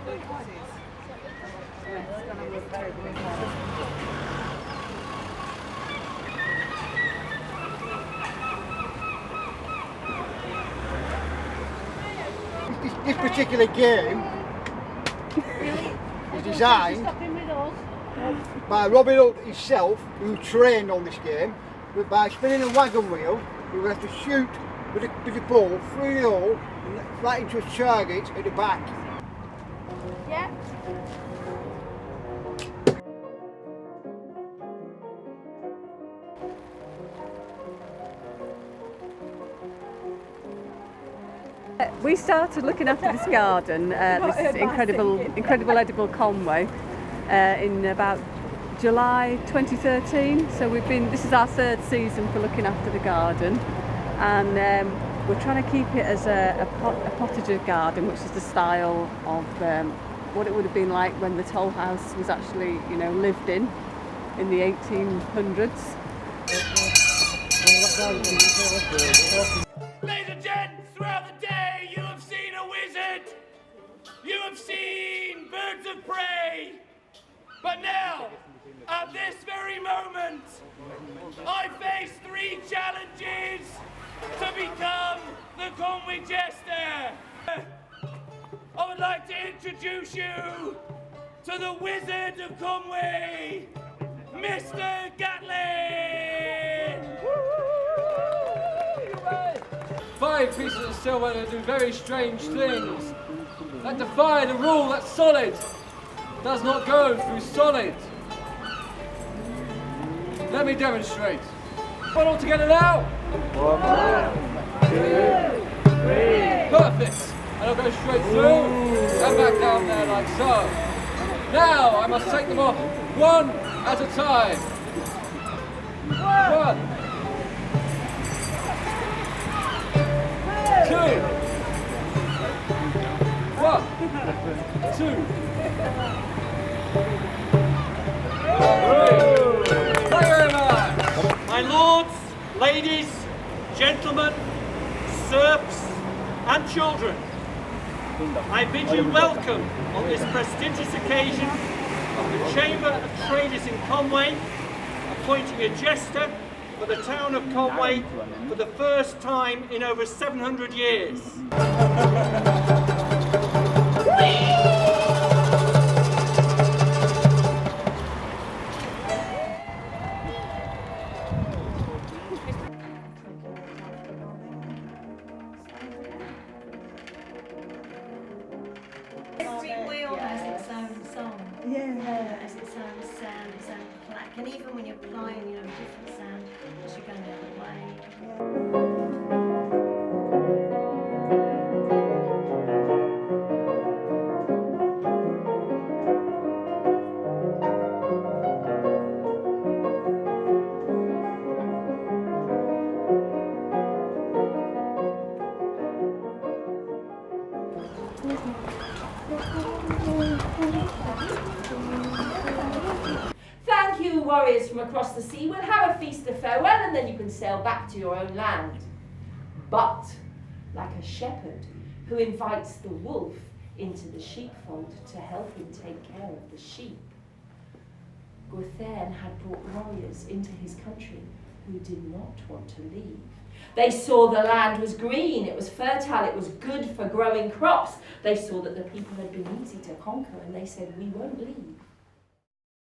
This particular game was designed by Robin Hood himself, who trained on this game, but by spinning a wagon wheel, we would have to shoot with a ball through the hole and right into a target at the back. Yeah. We started looking after this garden, this incredible edible Conwy, in about July 2013. So this is our third season for looking after the garden, and we're trying to keep it as a potager garden, which is the style of what it would have been like when the toll house was actually, lived in the 1800s. Ladies and gents, throughout the day you have seen a wizard, you have seen birds of prey, but now, at this very moment, I face 3 challenges to become the Conwy Jester. I would like to introduce you to the Wizard of Conwy, Mr. Gatlin! 5 pieces of silver that do very strange things, that defy the rule that solid does not go through solid. Let me demonstrate. One all together now. 1, 2, 3. Perfect. And I'll go straight through and back down there like so. Now I must take them off one at a time. 1, 2. 1, 2. 3. Thank you very much. My lords, ladies, gentlemen, serfs and children, I bid you welcome on this prestigious occasion of the Chamber of Traders in Conwy appointing a jester for the town of Conwy for the first time in over 700 years. Every wheel has its own song. Yeah. Has its own sound, its own clack, and even when you're flying, different sound as you're going the other way. Thank you, warriors from across the sea. We'll have a feast of farewell and then you can sail back to your own land. But, like a shepherd who invites the wolf into the sheepfold to help him take care of the sheep, Gwytherin had brought warriors into his country who did not want to leave. They saw the land was green, it was fertile, it was good for growing crops. They saw that the people had been easy to conquer and they said, we won't leave.